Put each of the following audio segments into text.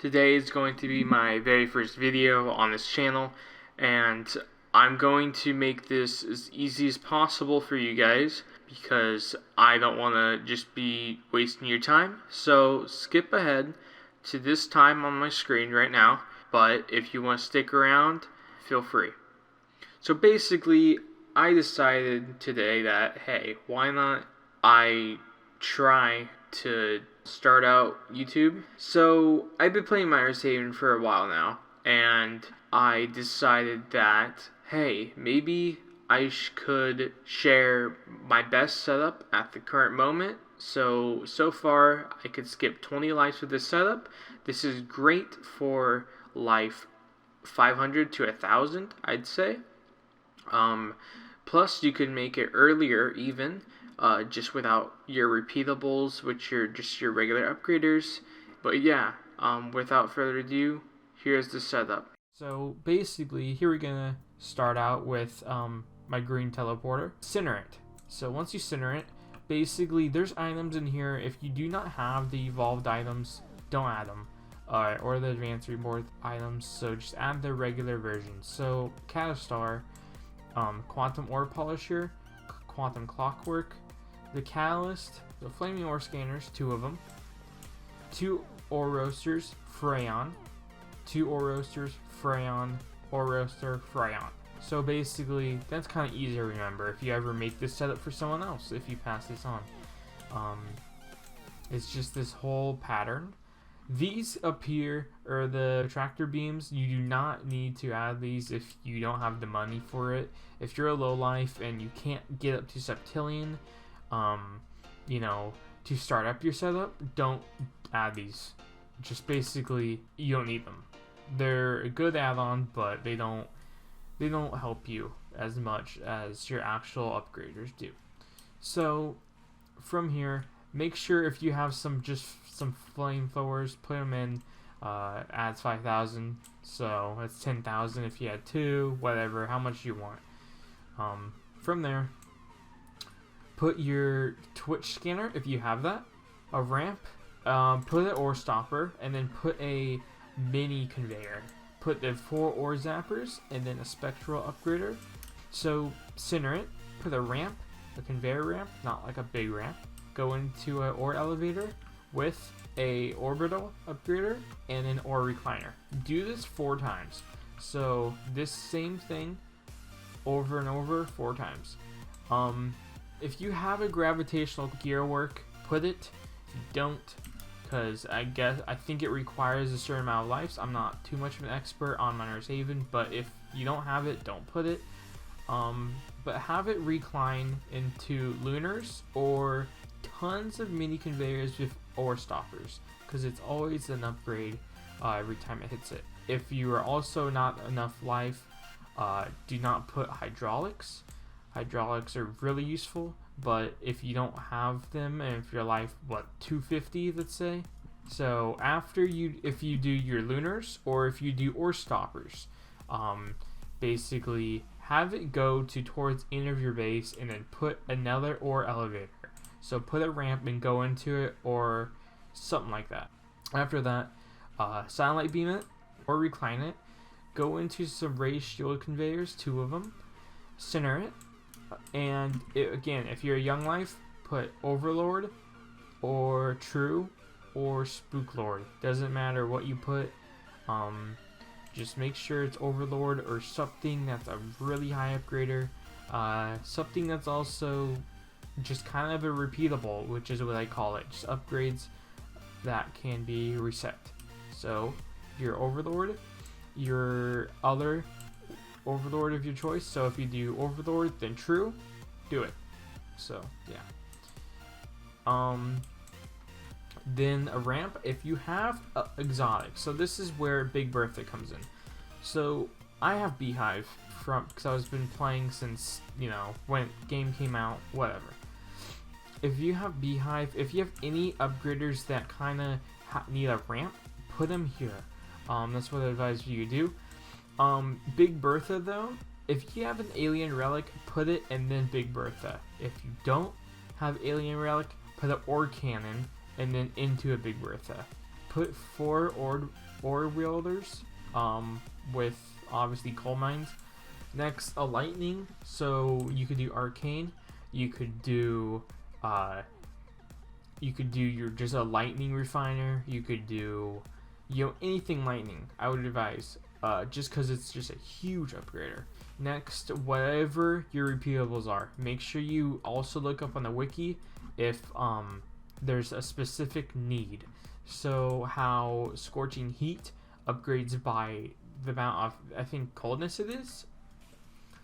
Today is going to be my very first video on this channel, and I'm going to make this as easy as possible for you guys because I don't want to just be wasting your time. So skip ahead to this time on my screen right now, but if you want to stick around, feel free. So basically, I decided today that, hey, why not I try to start out YouTube. So I've been playing Miners Haven for a while now, and I decided that, hey, maybe I could share my best setup at the current moment. So far I could skip 20 lives with this setup. This is great for life 500 to 1,000, I'd say. Plus you can make it earlier even, just without your repeatables, which are just your regular upgraders. But yeah, without further ado, here's the setup. So basically, here we're gonna start out with my green teleporter. Center it. So once you center it, basically there's items in here. If you do not have the evolved items, don't add them. Or the advanced reward items, so just add the regular version. So Cata, Quantum Ore Polisher, Quantum Clockwork, the Catalyst, the Flaming Ore Scanners, 2 of them, 2 Ore Roasters Freon, 2 Ore Roasters Freon, Ore Roaster Freon. So basically, that's kind of easy to remember if you ever make this setup for someone else, if you pass this on. It's just this whole pattern. These up here are the tractor beams. You do not need to add these if you don't have the money for it. If you're a low life and you can't get up to septillion, to start up your setup, don't add these. Just basically, you don't need them. They're a good add-on, but they don't help you as much as your actual upgraders do. So from here, make sure if you have some flamethrowers, put them in. Adds 5,000, so that's 10,000 if you had 2, whatever, how much you want. From there, put your Twitch scanner if you have that, a ramp, put an ore stopper, and then put a mini conveyor. Put the 4 Ore Zappers and then a Spectral Upgrader. So center it, put a ramp, a conveyor ramp, not like a big ramp. Go into an ore elevator with a Orbital Upgrader and an ore recliner. Do this 4 times. So this same thing over and over 4 times. If you have a Gravitational Gearwork, put it. If you don't, because I think it requires a certain amount of lives. I'm not too much of an expert on Miners Haven, but if you don't have it, don't put it. But have it recline into lunars or tons of mini conveyors with ore stoppers, because it's always an upgrade every time it hits it. If you are also not enough life, do not put hydraulics. Hydraulics are really useful, but if you don't have them, and if your life 250, let's say, so if you do your lunars or if you do ore stoppers, basically have it go towards the end of your base and then put another ore elevator. So put a ramp and go into it or something like that. After that, satellite beam it or recline it. Go into some raised shield conveyors, 2 of them. Center it. And again, if you're a young life, put Overlord or True or Spooklord. Doesn't matter what you put. Just make sure it's Overlord or something that's a really high upgrader. Something that's also just kind of a repeatable, which is what I call it. Just upgrades that can be reset. So your Overlord, your other Overlord of your choice. So if you do Overlord, then True, do it. So yeah. Then a ramp if you have exotic. So this is where Big Bertha comes in. So I have Beehive because I've been playing since when game came out, whatever. If you have Beehive, if you have any upgraders that kind of need a ramp, put them here. That's what I advise you to do. Big Bertha though, if you have an alien relic, put it and then Big Bertha. If you don't have alien relic, put an ore cannon and then into a Big Bertha. Put 4 ore wielders, with obviously coal mines. Next, a lightning, so you could do arcane. You could do your just a lightning refiner. You could do anything lightning. I would advise, just because it's just a huge upgrader. Next, whatever your repeatables are, make sure you also look up on the wiki if there's a specific need. So how scorching heat upgrades by the amount of, I think, coldness it is.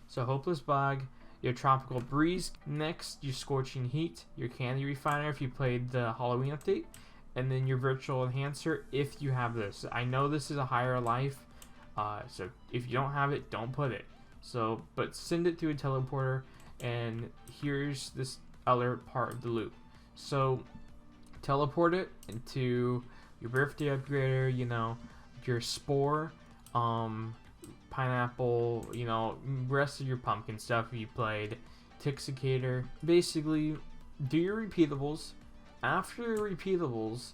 So hopeless bog, your tropical breeze. Next, your scorching heat, your candy refiner if you played the Halloween update, and then your virtual enhancer if you have this. I know this is a higher life, so if you don't have it, don't put it. So, but send it to a teleporter, and here's this other part of the loop. So teleport it into your birthday upgrader, your spore, pineapple, rest of your pumpkin stuff if you played Tixicator. Basically, do your repeatables. After your repeatables,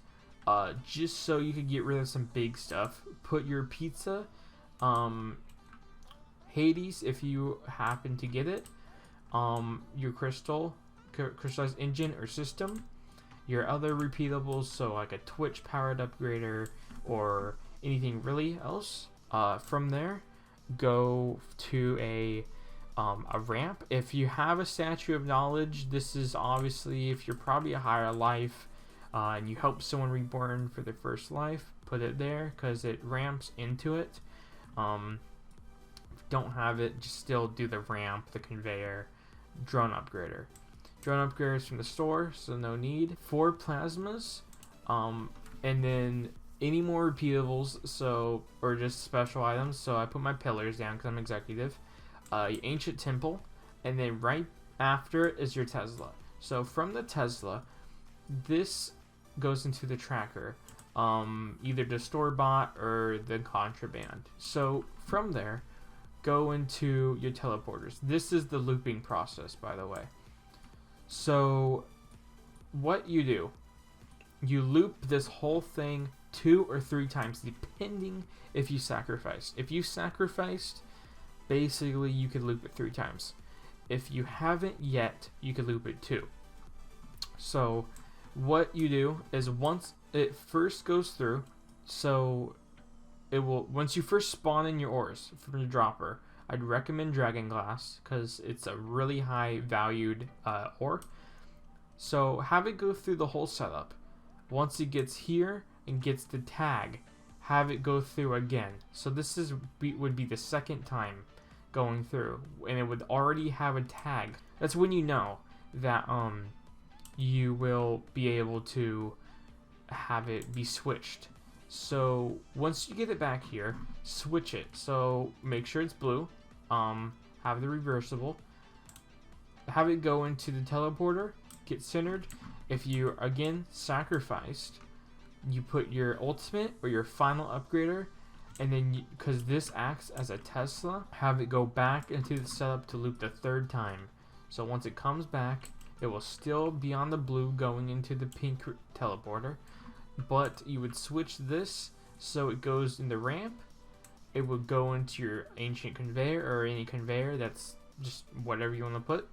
just so you could get rid of some big stuff, put your pizza, Hades if you happen to get it, your crystallized engine or system, your other repeatables, so like a Twitch powered upgrader or anything really else. From there, go to a ramp. If you have a statue of knowledge, this is obviously if you're probably a higher life and you help someone reborn for their first life, put it there because it ramps into it. If you don't have it, just still do the ramp, the conveyor, drone upgrader. Drone upgraders from the store, so no need. 4 plasmas, and then any more repeatables, so or just special items. So I put my pillars down because I'm executive. Ancient temple, and then right after it is your Tesla. So from the Tesla, this goes into the tracker, either the store bought or the contraband. So from there, go into your teleporters. This is the looping process, by the way. So what you do, you loop this whole thing 2 or 3 times, depending if you sacrificed. If you sacrificed, basically you could loop it 3 times. If you haven't yet, you could loop it 2. So what you do is once it first goes through, so it will, once you first spawn in your ores from your dropper, I'd recommend Dragon Glass because it's a really high valued ore. So have it go through the whole setup. Once it gets here and gets the tag, have it go through again. So this would be the second time going through, and it would already have a tag. That's when you know that you will be able to have it be switched. So once you get it back here, switch it. So make sure it's blue. Have the reversible. Have it go into the teleporter. Get centered. If you again sacrificed, you put your ultimate or your final upgrader, and then because this acts as a Tesla, have it go back into the setup to loop the 3rd time. So once it comes back, it will still be on the blue going into the pink teleporter, but you would switch this so it goes in the ramp. It would go into your ancient conveyor or any conveyor that's just whatever you want to put,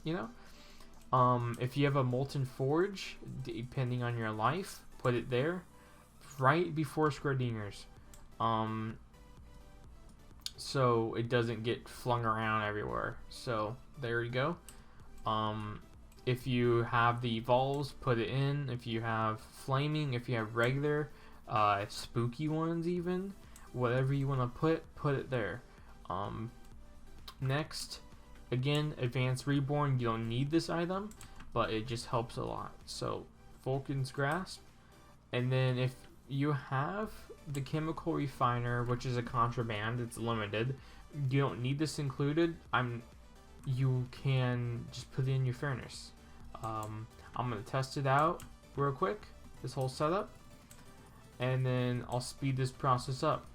if you have a molten forge, depending on your life, put it there right before Scrodingers, so it doesn't get flung around everywhere. So there you go. If you have the evolves, put it in. If you have flaming, if you have regular, spooky ones, even whatever you want to put it there. Next, again, advanced reborn. You don't need this item, but it just helps a lot. So Vulcan's grasp, and then if you have the chemical refiner, which is a contraband, it's limited, you don't need this included. You can just put it in your furnace. I'm gonna test it out real quick, this whole setup, and then I'll speed this process up.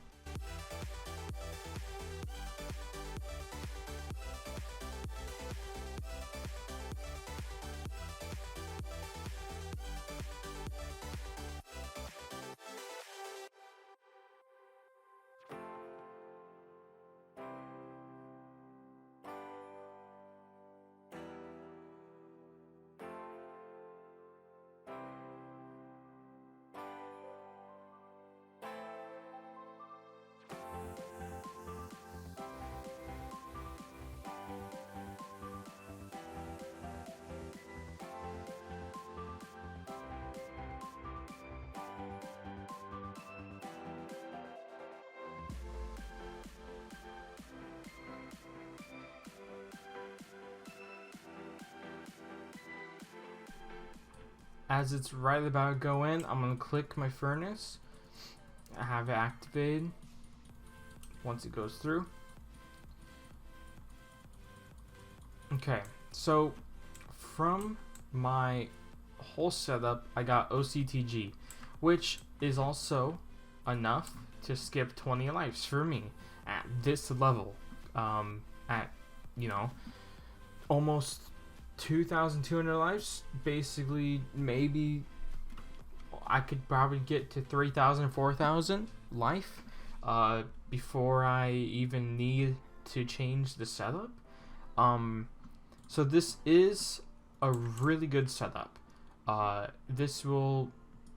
as it's right about to go in, I'm gonna click my furnace. I have it activated. Once it goes through. Okay, so from my whole setup, I got OCTG, which is also enough to skip 20 lives for me at this level. At, you know, almost 2,200 lives, basically, maybe I could probably get to 3,000, 4,000 life before I even need to change the setup. So this is a really good setup. This will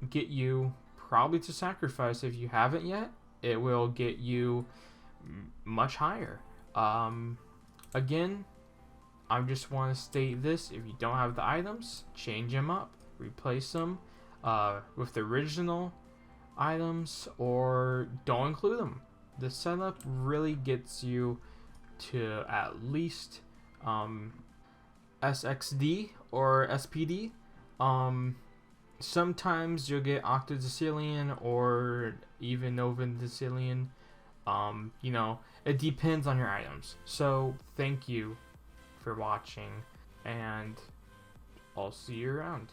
get you probably to sacrifice if you haven't yet. It will get you much higher. Again, I just want to state this: if you don't have the items, change them up, replace them with the original items, or don't include them. The setup really gets you to at least SXD or SPD. Sometimes you'll get octodecillion or even novadecillion. You know, it depends on your items. So thank you for watching, and I'll see you around.